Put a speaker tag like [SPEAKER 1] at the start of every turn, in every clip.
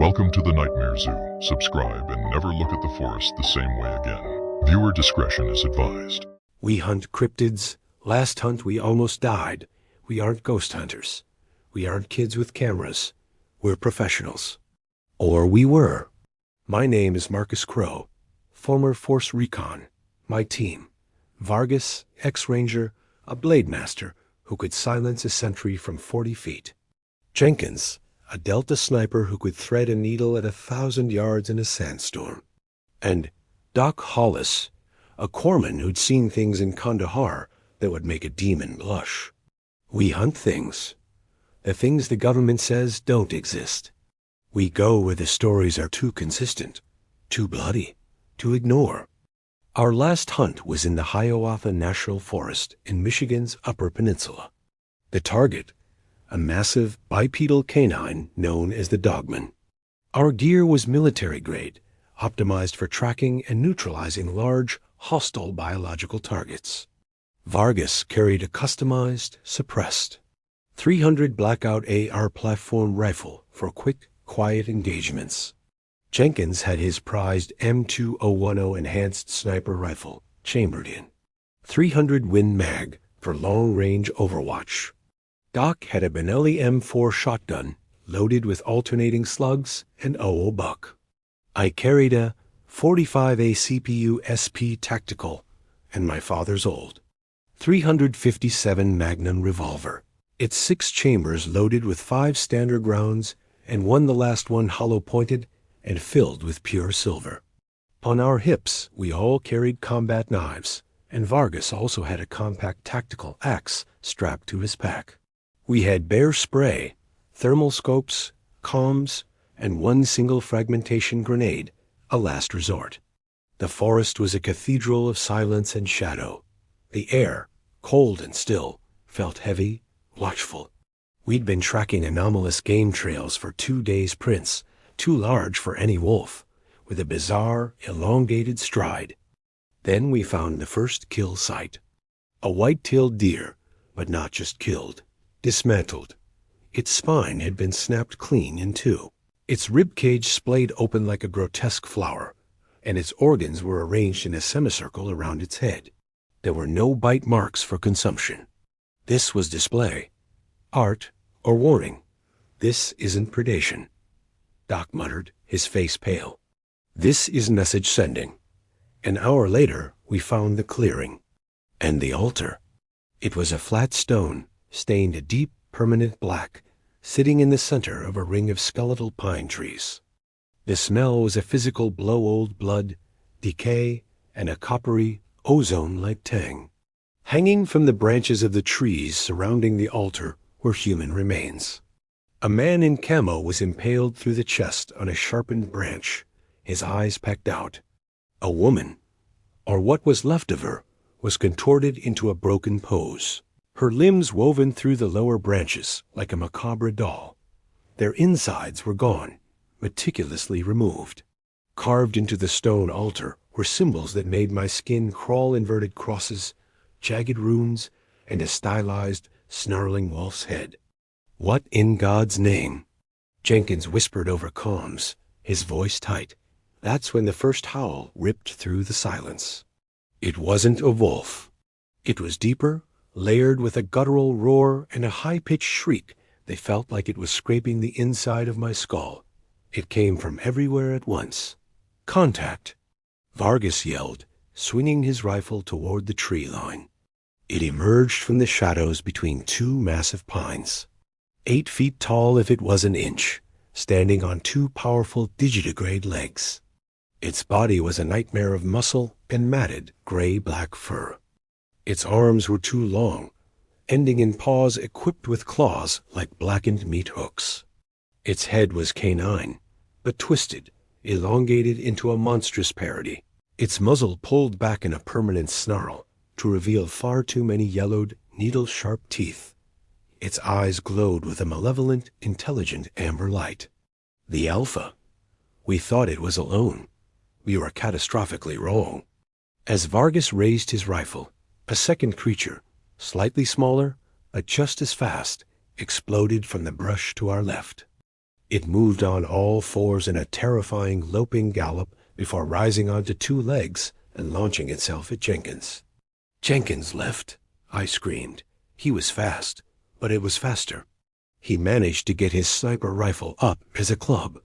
[SPEAKER 1] Welcome to the Nightmare Zoo. Subscribe and never look at the forest the same way again. Viewer discretion is advised.
[SPEAKER 2] We hunt cryptids. Last hunt we almost died. We aren't ghost hunters. We aren't kids with cameras. We're professionals. Or we were. My name is Marcus Crow, former Force Recon. My team, Vargas, ex-ranger, a blade master who could silence a sentry from 40 feet. Jenkins, a Delta sniper who could thread a needle at 1,000 yards in a sandstorm. And Doc Hollis, a corpsman who'd seen things in Kandahar that would make a demon blush. We hunt things. The things the government says don't exist. We go where the stories are too consistent, too bloody, to ignore. Our last hunt was in the Hiawatha National Forest in Michigan's Upper Peninsula. The target, a massive bipedal canine known as the dogman. Our gear was military grade, optimized for tracking and neutralizing large, hostile biological targets. Vargas carried a customized, suppressed 300 blackout AR platform rifle for quick, quiet engagements. Jenkins had his prized M2010 enhanced sniper rifle chambered in 300 Win Mag for long-range overwatch. Doc had a Benelli M4 shotgun loaded with alternating slugs and OO buck. I carried a 45A CPU SP Tactical and my father's old 357 Magnum revolver. Its 6 chambers loaded with 5 standard rounds and the last one hollow-pointed and filled with pure silver. On our hips, we all carried combat knives, and Vargas also had a compact tactical axe strapped to his pack. We had bear spray, thermal scopes, comms, and one single fragmentation grenade, a last resort. The forest was a cathedral of silence and shadow. The air, cold and still, felt heavy, watchful. We'd been tracking anomalous game trails for 2 days' prints, too large for any wolf, with a bizarre, elongated stride. Then we found the first kill site. A white-tailed deer, but not just killed. Dismantled. Its spine had been snapped clean in 2. Its ribcage splayed open like a grotesque flower, and its organs were arranged in a semicircle around its head. There were no bite marks for consumption. This was display, art, or warning. This isn't predation. Doc muttered, his face pale. This is message sending. An hour later, we found the clearing. And the altar. It was a flat stone, stained a deep, permanent black, sitting in the center of a ring of skeletal pine trees. The smell was a physical blow-old blood, decay, and a coppery, ozone-like tang. Hanging from the branches of the trees surrounding the altar were human remains. A man in camo was impaled through the chest on a sharpened branch, his eyes pecked out. A woman, or what was left of her, was contorted into a broken pose, her limbs woven through the lower branches like a macabre doll. Their insides were gone, meticulously removed. Carved into the stone altar were symbols that made my skin crawl: inverted crosses, jagged runes, and a stylized, snarling wolf's head. What in God's name? Jenkins whispered over comms, his voice tight. That's when the first howl ripped through the silence. It wasn't a wolf. It was deeper, layered with a guttural roar and a high-pitched shriek that felt like it was scraping the inside of my skull. It came from everywhere at once. Contact! Vargas yelled, swinging his rifle toward the tree line. It emerged from the shadows between 2 massive pines. 8 feet tall if it was an inch, standing on 2 powerful digitigrade legs. Its body was a nightmare of muscle and matted, gray-black fur. Its arms were too long, ending in paws equipped with claws like blackened meat hooks. Its head was canine, but twisted, elongated into a monstrous parody. Its muzzle pulled back in a permanent snarl to reveal far too many yellowed, needle-sharp teeth. Its eyes glowed with a malevolent, intelligent amber light. The alpha. We thought it was alone. We were catastrophically wrong. As Vargas raised his rifle, a second creature, slightly smaller, but just as fast, exploded from the brush to our left. It moved on all fours in a terrifying loping gallop before rising onto two legs and launching itself at Jenkins. "Jenkins left," I screamed. He was fast, but it was faster. He managed to get his sniper rifle up as a club.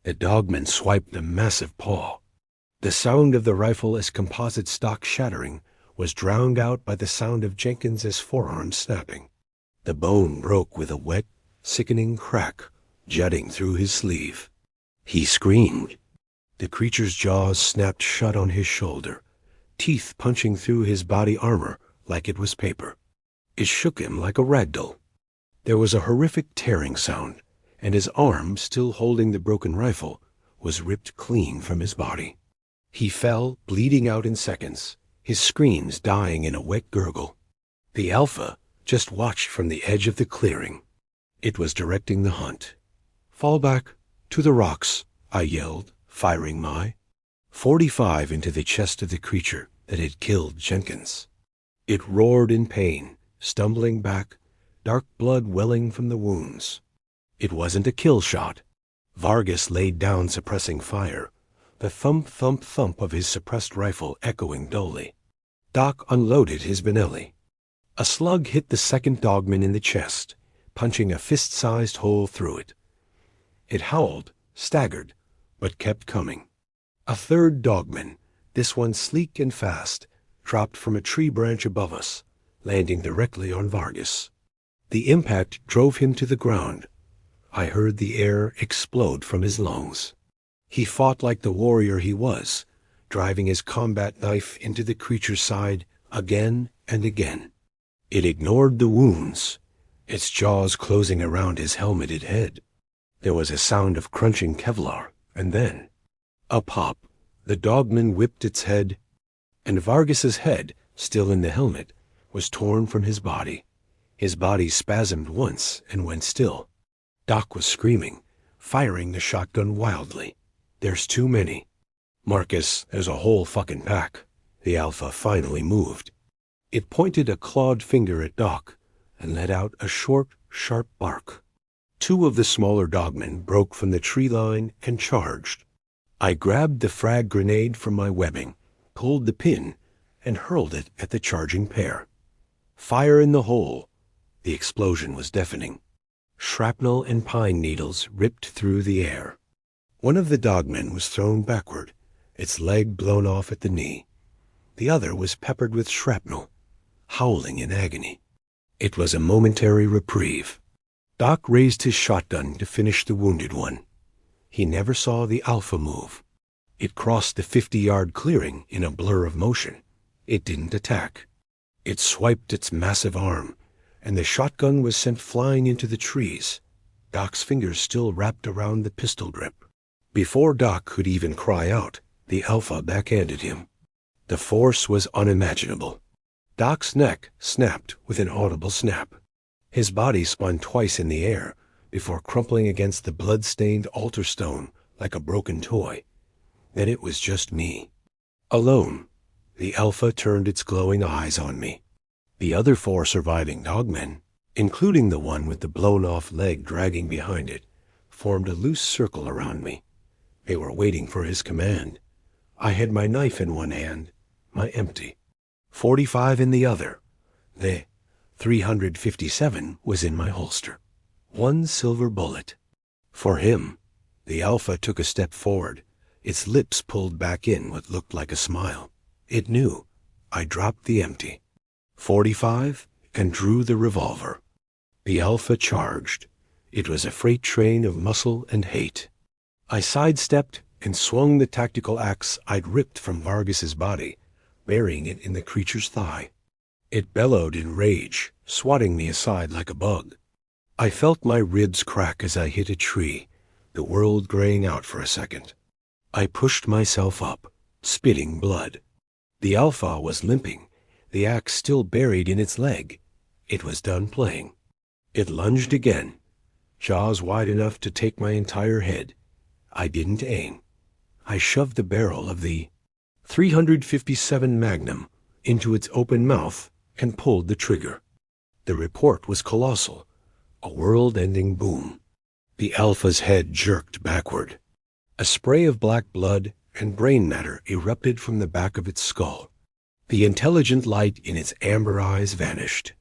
[SPEAKER 2] The dogman swiped a massive paw. The sound of the rifle as composite stock shattering was drowned out by the sound of Jenkins's forearm snapping. The bone broke with a wet, sickening crack jutting through his sleeve. He screamed. The creature's jaws snapped shut on his shoulder, teeth punching through his body armor like it was paper. It shook him like a ragdoll. There was a horrific tearing sound, and his arm, still holding the broken rifle, was ripped clean from his body. He fell, bleeding out in seconds, his screams dying in a wet gurgle. The Alpha just watched from the edge of the clearing. It was directing the hunt. "Fall back, to the rocks," I yelled, firing my .45 into the chest of the creature that had killed Jenkins. It roared in pain, stumbling back, dark blood welling from the wounds. It wasn't a kill shot. Vargas laid down, suppressing fire, the thump, thump, thump of his suppressed rifle echoing dully. Doc unloaded his Benelli. A slug hit the second dogman in the chest, punching a fist-sized hole through it. It howled, staggered, but kept coming. A third dogman, this one sleek and fast, dropped from a tree branch above us, landing directly on Vargas. The impact drove him to the ground. I heard the air explode from his lungs. He fought like the warrior he was, driving his combat knife into the creature's side again and again. It ignored the wounds, its jaws closing around his helmeted head. There was a sound of crunching Kevlar, and then a pop. The dogman whipped its head, and Vargas's head, still in the helmet, was torn from his body. His body spasmed once and went still. Doc was screaming, firing the shotgun wildly. "There's too many." "Marcus, there's a whole fucking pack." The Alpha finally moved. It pointed a clawed finger at Doc and let out a short, sharp bark. Two of the smaller dogmen broke from the tree line and charged. I grabbed the frag grenade from my webbing, pulled the pin, and hurled it at the charging pair. Fire in the hole. The explosion was deafening. Shrapnel and pine needles ripped through the air. One of the dogmen was thrown backward, its leg blown off at the knee. The other was peppered with shrapnel, howling in agony. It was a momentary reprieve. Doc raised his shotgun to finish the wounded one. He never saw the Alpha move. It crossed the 50-yard clearing in a blur of motion. It didn't attack. It swiped its massive arm, and the shotgun was sent flying into the trees, Doc's fingers still wrapped around the pistol grip. Before Doc could even cry out, the Alpha backhanded him. The force was unimaginable. Doc's neck snapped with an audible snap. His body spun twice in the air before crumpling against the blood-stained altar stone like a broken toy. Then it was just me. Alone, the Alpha turned its glowing eyes on me. The other four surviving dogmen, including the one with the blown-off leg dragging behind it, formed a loose circle around me. They were waiting for his command. I had my knife in one hand, my empty, 45 in the other. The 357 was in my holster. One silver bullet. For him. The Alpha took a step forward, its lips pulled back in what looked like a smile. It knew. I dropped the empty 45 and drew the revolver. The Alpha charged. It was a freight train of muscle and hate. I sidestepped and swung the tactical axe I'd ripped from Vargas's body, burying it in the creature's thigh. It bellowed in rage, swatting me aside like a bug. I felt my ribs crack as I hit a tree, the world graying out for a second. I pushed myself up, spitting blood. The Alpha was limping, the axe still buried in its leg. It was done playing. It lunged again, jaws wide enough to take my entire head. I didn't aim. I shoved the barrel of the 357 Magnum into its open mouth and pulled the trigger. The report was colossal, a world-ending boom. The alpha's head jerked backward. A spray of black blood and brain matter erupted from the back of its skull. The intelligent light in its amber eyes vanished.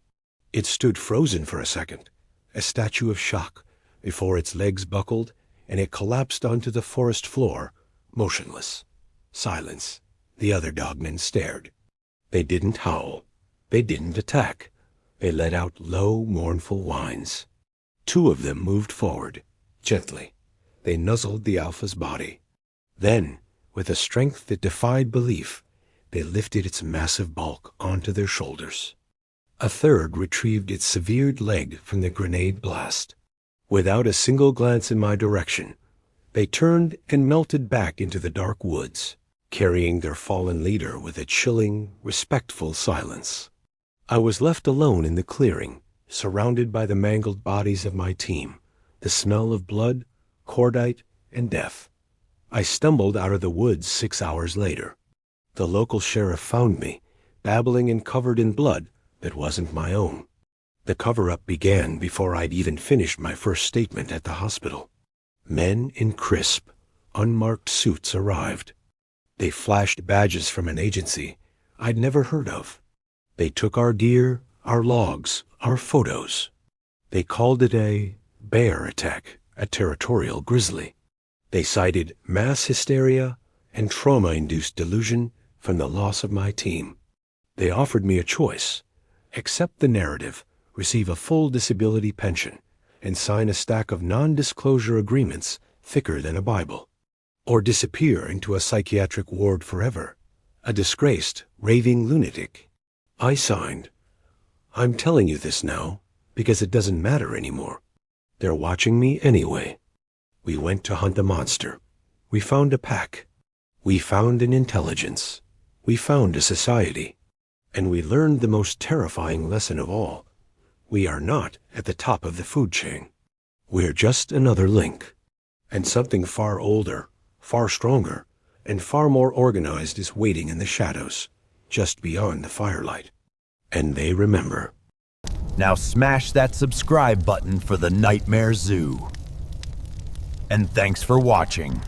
[SPEAKER 2] It stood frozen for a second, a statue of shock, before its legs buckled and it collapsed onto the forest floor, motionless. Silence. The other dogmen stared. They didn't howl. They didn't attack. They let out low, mournful whines. 2 of them moved forward, gently. They nuzzled the alpha's body. Then, with a strength that defied belief, they lifted its massive bulk onto their shoulders. A 3rd retrieved its severed leg from the grenade blast. Without a single glance in my direction, they turned and melted back into the dark woods, carrying their fallen leader with a chilling, respectful silence. I was left alone in the clearing, surrounded by the mangled bodies of my team, the smell of blood, cordite, and death. I stumbled out of the woods 6 hours later. The local sheriff found me, babbling and covered in blood that wasn't my own. The cover-up began before I'd even finished my first statement at the hospital. Men in crisp, unmarked suits arrived. They flashed badges from an agency I'd never heard of. They took our gear, our logs, our photos. They called it a bear attack, a territorial grizzly. They cited mass hysteria and trauma-induced delusion from the loss of my team. They offered me a choice: accept the narrative, receive a full disability pension, and sign a stack of non-disclosure agreements thicker than a Bible, or disappear into a psychiatric ward forever, a disgraced, raving lunatic. I signed. I'm telling you this now because it doesn't matter anymore. They're watching me anyway. We went to hunt a monster. We found a pack. We found an intelligence. We found a society. And we learned the most terrifying lesson of all. We are not at the top of the food chain. We're just another link. And something far older, far stronger, and far more organized is waiting in the shadows, just beyond the firelight. And they remember.
[SPEAKER 3] Now smash that subscribe button for the Nightmare Zoo. And thanks for watching.